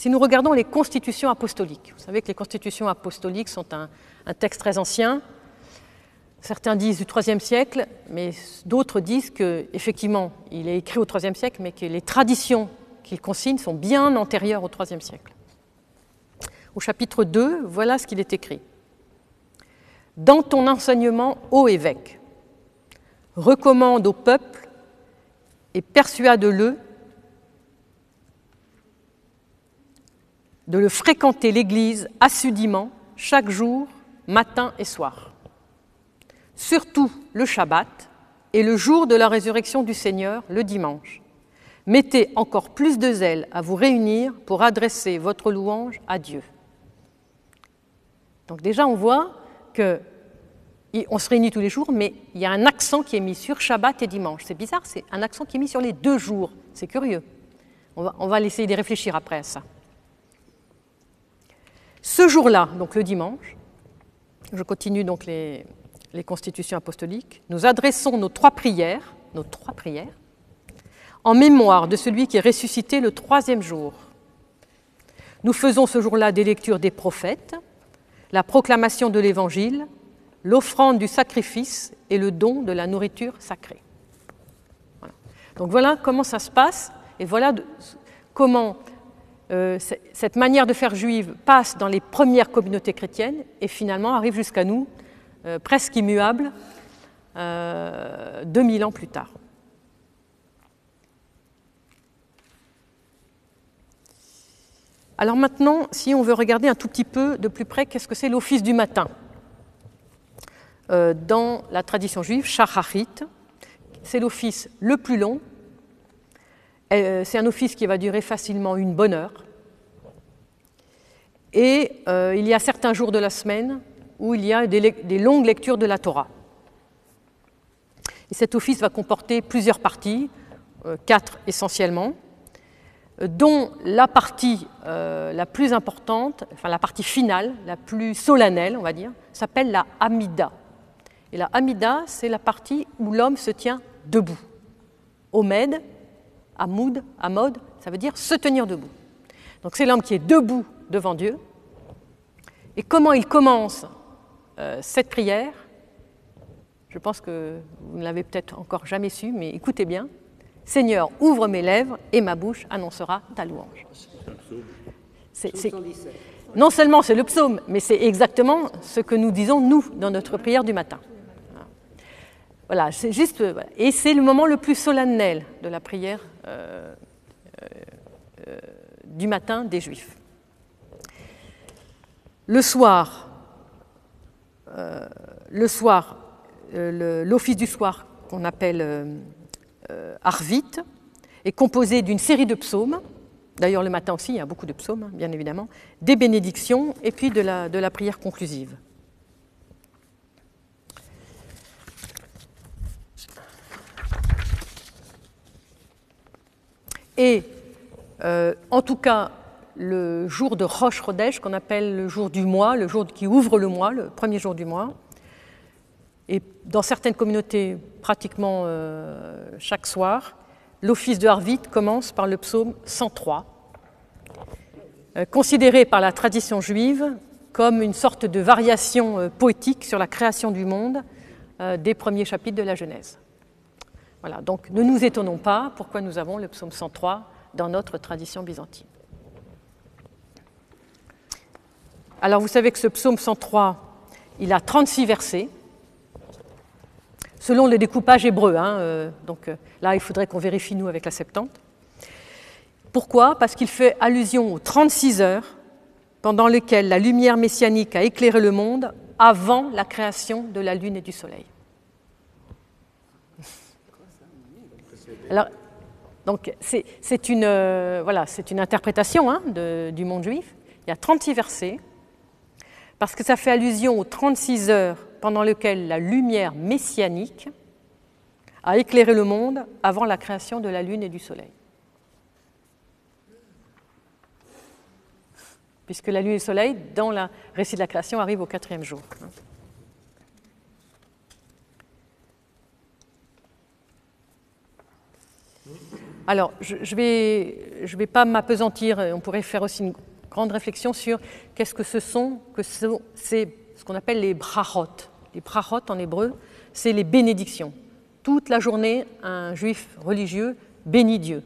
Si nous regardons les constitutions apostoliques, vous savez que les constitutions apostoliques sont un texte très ancien. Certains disent du IIIe siècle, mais d'autres disent qu'effectivement, il est écrit au IIIe siècle, mais que les traditions qu'il consigne sont bien antérieures au IIIe siècle. Au chapitre 2, voilà ce qu'il est écrit. « Dans ton enseignement, ô évêque, recommande au peuple et persuade-le de le fréquenter l'Église assidûment chaque jour, matin et soir. Surtout le Shabbat et le jour de la résurrection du Seigneur, le dimanche. Mettez encore plus de zèle à vous réunir pour adresser votre louange à Dieu. » Donc déjà, on voit qu'on se réunit tous les jours, mais il y a un accent qui est mis sur Shabbat et dimanche. C'est bizarre, c'est un accent qui est mis sur les 2 jours. C'est curieux. On va essayer de réfléchir après à ça. Ce jour-là, donc le dimanche, je continue donc les constitutions apostoliques, nous adressons nos trois prières, en mémoire de celui qui est ressuscité le 3e jour. Nous faisons ce jour-là des lectures des prophètes, la proclamation de l'Évangile, l'offrande du sacrifice et le don de la nourriture sacrée. Voilà. Donc voilà comment ça se passe, et voilà comment cette manière de faire juive passe dans les premières communautés chrétiennes et finalement arrive jusqu'à nous, presque immuable, 2000 ans plus tard. Alors maintenant, si on veut regarder un tout petit peu de plus près, qu'est-ce que c'est l'office du matin ? Dans la tradition juive, Shacharit, c'est l'office le plus long. C'est un office qui va durer facilement une bonne heure. Et il y a certains jours de la semaine où il y a des longues lectures de la Torah. Et cet office va comporter plusieurs parties, 4 essentiellement, dont la partie la plus importante, enfin la partie finale, la plus solennelle, on va dire, s'appelle la Hamida. Et la Hamida, c'est la partie où l'homme se tient debout. Omed, Hamoud, Hamod, ça veut dire se tenir debout. Donc c'est l'homme qui est debout devant Dieu. Et comment il commence cette prière ? Je pense que vous ne l'avez peut-être encore jamais su, mais écoutez bien. Seigneur, ouvre mes lèvres et ma bouche annoncera ta louange. Non seulement c'est le psaume, mais c'est exactement ce que nous disons, nous, dans notre prière du matin. Voilà, c'est juste, et c'est le moment le plus solennel de la prière du matin des Juifs. Le soir, l'office du soir qu'on appelle Arvit est composé d'une série de psaumes. D'ailleurs, le matin aussi, il y a beaucoup de psaumes, bien évidemment, des bénédictions et puis de la prière conclusive. Et en tout cas, le jour de Rosh Chodesh, qu'on appelle le jour du mois, le jour qui ouvre le mois, le premier jour du mois, et dans certaines communautés, pratiquement chaque soir, l'office de Harvit commence par le psaume 103, considéré par la tradition juive comme une sorte de variation poétique sur la création du monde des premiers chapitres de la Genèse. Voilà, donc ne nous étonnons pas pourquoi nous avons le psaume 103 dans notre tradition byzantine. Alors vous savez que ce psaume 103, il a 36 versets, selon le découpage hébreu. Donc là, il faudrait qu'on vérifie, nous, avec la Septante. Pourquoi ? Parce qu'il fait allusion aux 36 heures pendant lesquelles la lumière messianique a éclairé le monde avant la création de la lune et du soleil. Alors, donc, c'est une interprétation du monde juif. Il y a 36 versets, parce que ça fait allusion aux 36 heures pendant lesquelles la lumière messianique a éclairé le monde avant la création de la lune et du soleil. Puisque la lune et le soleil, dans le récit de la création, arrivent au 4e jour. Alors, je vais pas m'appesantir, on pourrait faire aussi une grande réflexion sur qu'est-ce que c'est ce qu'on appelle les brachot. Les brachot en hébreu, c'est les bénédictions. Toute la journée, un juif religieux bénit Dieu.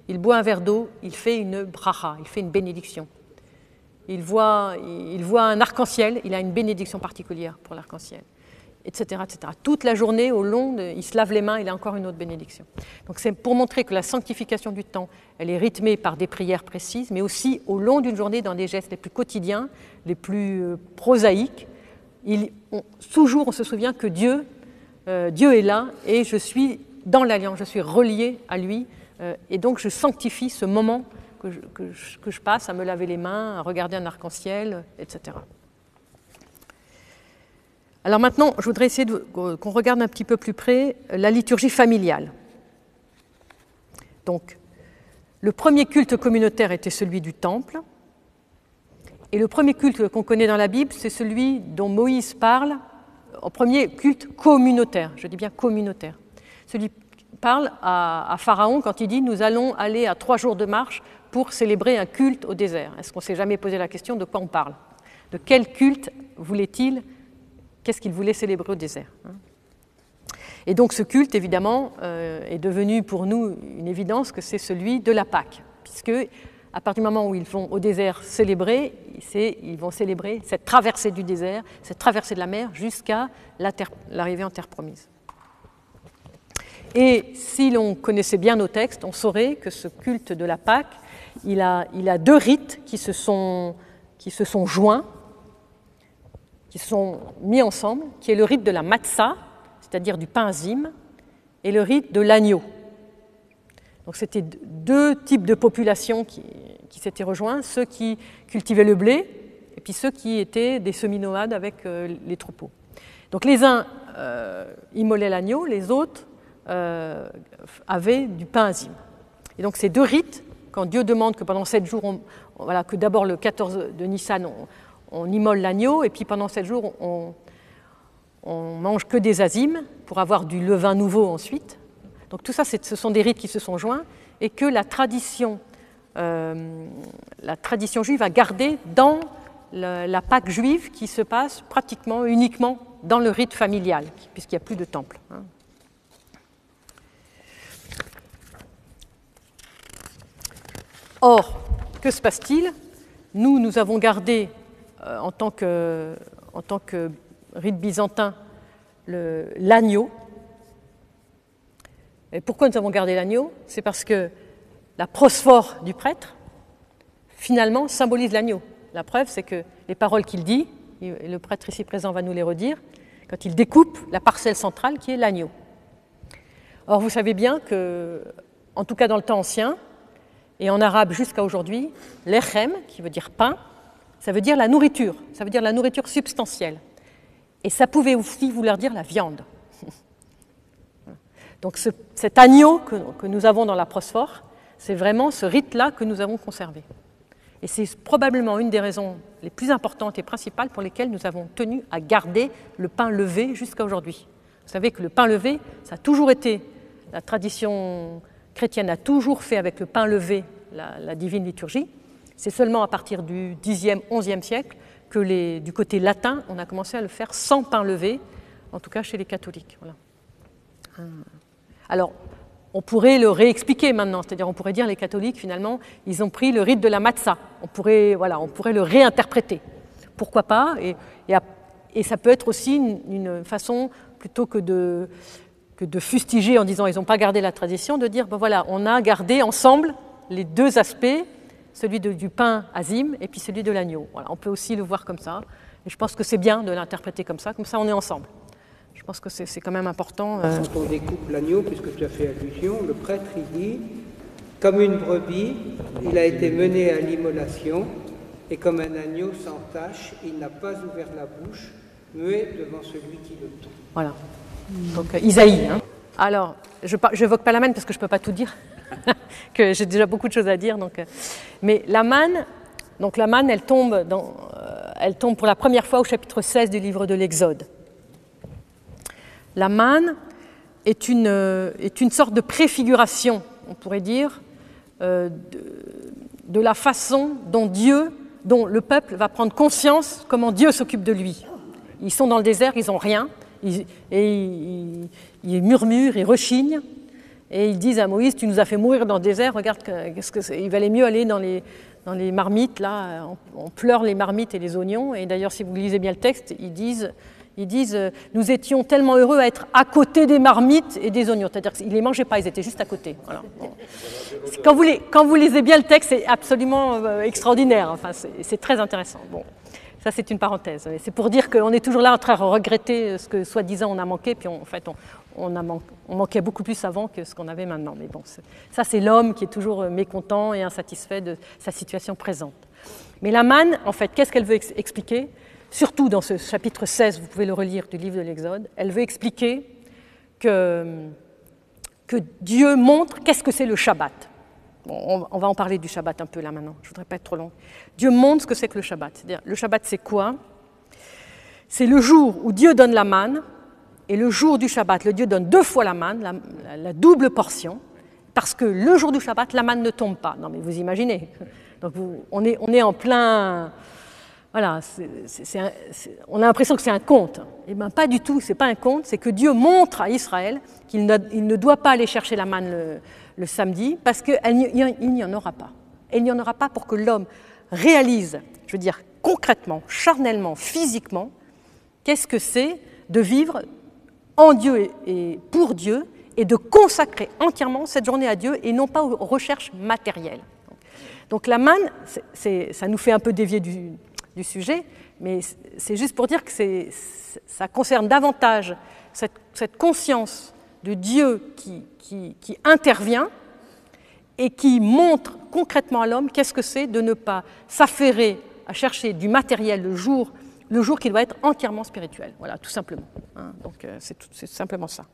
Il boit un verre d'eau, il fait une bracha, il fait une bénédiction. Il voit un arc-en-ciel, il a une bénédiction particulière pour l'arc-en-ciel, etc., etc. Toute la journée, il se lave les mains, il a encore une autre bénédiction. Donc c'est pour montrer que la sanctification du temps, elle est rythmée par des prières précises, mais aussi au long d'une journée, dans des gestes les plus quotidiens, les plus prosaïques. Toujours, on se souvient que Dieu est là et je suis dans l'alliance, je suis relié à lui, et donc je sanctifie ce moment que je passe à me laver les mains, à regarder un arc-en-ciel, etc. Alors maintenant, je voudrais essayer qu'on regarde un petit peu plus près la liturgie familiale. Donc, le premier culte communautaire était celui du temple, et le premier culte qu'on connaît dans la Bible, c'est celui dont Moïse parle, en premier culte communautaire, je dis bien communautaire. Celui qui parle à Pharaon quand il dit « Nous allons aller à 3 jours de marche pour célébrer un culte au désert ». Est-ce qu'on ne s'est jamais posé la question de quoi on parle? De quel culte voulait-il? Qu'est-ce qu'il voulait célébrer au désert? Et donc ce culte, évidemment, est devenu pour nous une évidence que c'est celui de la Pâque, puisque à partir du moment où ils vont au désert célébrer, ils vont célébrer cette traversée du désert, cette traversée de la mer jusqu'à l'arrivée en terre promise. Et si l'on connaissait bien nos textes, on saurait que ce culte de la Pâque, il a 2 rites qui se sont joints, qui se sont mis ensemble, qui est le rite de la matzah, c'est-à-dire du pain azim, et le rite de l'agneau. Donc c'était 2 types de populations qui s'étaient rejoints, ceux qui cultivaient le blé et puis ceux qui étaient des semi-nomades avec les troupeaux. Donc les uns immolaient l'agneau, les autres avaient du pain azim. Et donc ces 2 rites, quand Dieu demande que pendant 7 jours, que d'abord le 14 de Nissan, on immole l'agneau, et puis pendant 7 jours, on mange que des azimes pour avoir du levain nouveau ensuite. Donc tout ça, ce sont des rites qui se sont joints et que la tradition juive a gardé dans la Pâque juive qui se passe pratiquement uniquement dans le rite familial, puisqu'il n'y a plus de temple. Or, que se passe-t-il? Nous avons gardé, en tant que rite byzantin, l'agneau. Et pourquoi nous avons gardé l'agneau? C'est parce que la prosphore du prêtre, finalement, symbolise l'agneau. La preuve, c'est que les paroles qu'il dit, et le prêtre ici présent va nous les redire, quand il découpe la parcelle centrale qui est l'agneau. Or, vous savez bien que, en tout cas dans le temps ancien, et en arabe jusqu'à aujourd'hui, l'echem, qui veut dire pain, ça veut dire la nourriture, ça veut dire la nourriture substantielle. Et ça pouvait aussi vouloir dire la viande. Donc cet agneau que nous avons dans la prosphore, c'est vraiment ce rite-là que nous avons conservé. Et c'est probablement une des raisons les plus importantes et principales pour lesquelles nous avons tenu à garder le pain levé jusqu'à aujourd'hui. Vous savez que le pain levé, ça a toujours été, la tradition chrétienne a toujours fait avec le pain levé la divine liturgie. C'est seulement à partir du Xe, XIe siècle que du côté latin, on a commencé à le faire sans pain levé, en tout cas chez les catholiques. Voilà. Alors, on pourrait le réexpliquer maintenant, c'est-à-dire on pourrait dire les catholiques, finalement, ils ont pris le rite de la matzah. On pourrait le réinterpréter. Pourquoi pas? Et ça peut être aussi une façon, plutôt que de fustiger en disant ils n'ont pas gardé la tradition, de dire, ben voilà, on a gardé ensemble les 2 aspects, celui du pain azim et puis celui de l'agneau. Voilà, on peut aussi le voir comme ça. Et je pense que c'est bien de l'interpréter comme ça on est ensemble. Je pense que c'est quand même important. Quand on découpe l'agneau, puisque tu as fait allusion, le prêtre il dit, comme une brebis, il a été mené à l'immolation, et comme un agneau sans tache, il n'a pas ouvert la bouche, muet devant celui qui le tue. Voilà. Donc Isaïe. Alors, je n'évoque pas la manne parce que je ne peux pas tout dire, que j'ai déjà beaucoup de choses à dire. Mais la manne, elle tombe pour la première fois au chapitre 16 du livre de l'Exode. La manne est une sorte de préfiguration on pourrait dire, de la façon dont le peuple va prendre conscience comment Dieu s'occupe de lui. Ils sont dans le désert, ils n'ont rien, ils murmurent, ils rechignent, et ils disent à Moïse, tu nous as fait mourir dans le désert, regarde, il valait mieux aller dans les marmites, là, on pleure les marmites et les oignons, et d'ailleurs si vous lisez bien le texte, ils disent nous étions tellement heureux à être à côté des marmites et des oignons, c'est-à-dire qu'ils ne les mangeaient pas, ils étaient juste à côté. Voilà. Bon. Quand vous lisez bien le texte, c'est absolument extraordinaire, enfin, c'est très intéressant. Bon. Ça, c'est une parenthèse. C'est pour dire qu'on est toujours là en train de regretter ce que, soi-disant, on a manqué, puis en fait, on manquait beaucoup plus avant que ce qu'on avait maintenant. Mais bon, ça, c'est l'homme qui est toujours mécontent et insatisfait de sa situation présente. Mais la manne, en fait, qu'est-ce qu'elle veut expliquer ? Surtout dans ce chapitre 16, vous pouvez le relire du livre de l'Exode, elle veut expliquer que Dieu montre qu'est-ce que c'est le Shabbat. Bon, on va en parler du Shabbat un peu là maintenant, je ne voudrais pas être trop long. Dieu montre ce que c'est que le Shabbat. C'est-à-dire, le Shabbat, c'est quoi ? C'est le jour où Dieu donne la manne, et le jour du Shabbat, le Dieu donne 2 fois la manne, la double portion, parce que le jour du Shabbat, la manne ne tombe pas. Non mais vous imaginez. Donc on est en plein... Voilà, on a l'impression que c'est un conte. Eh bien, pas du tout, ce n'est pas un conte, c'est que Dieu montre à Israël qu'il ne doit pas aller chercher la manne le samedi, parce qu'il n'y en aura pas. Et il n'y en aura pas pour que l'homme réalise, je veux dire concrètement, charnellement, physiquement, qu'est-ce que c'est de vivre en Dieu et pour Dieu, et de consacrer entièrement cette journée à Dieu, et non pas aux recherches matérielles. Donc la manne, ça nous fait un peu dévier du sujet, mais c'est juste pour dire que ça concerne davantage cette conscience de Dieu qui intervient et qui montre concrètement à l'homme qu'est-ce que c'est de ne pas s'affairer à chercher du matériel le jour qui doit être entièrement spirituel. Voilà, tout simplement. Donc c'est simplement ça.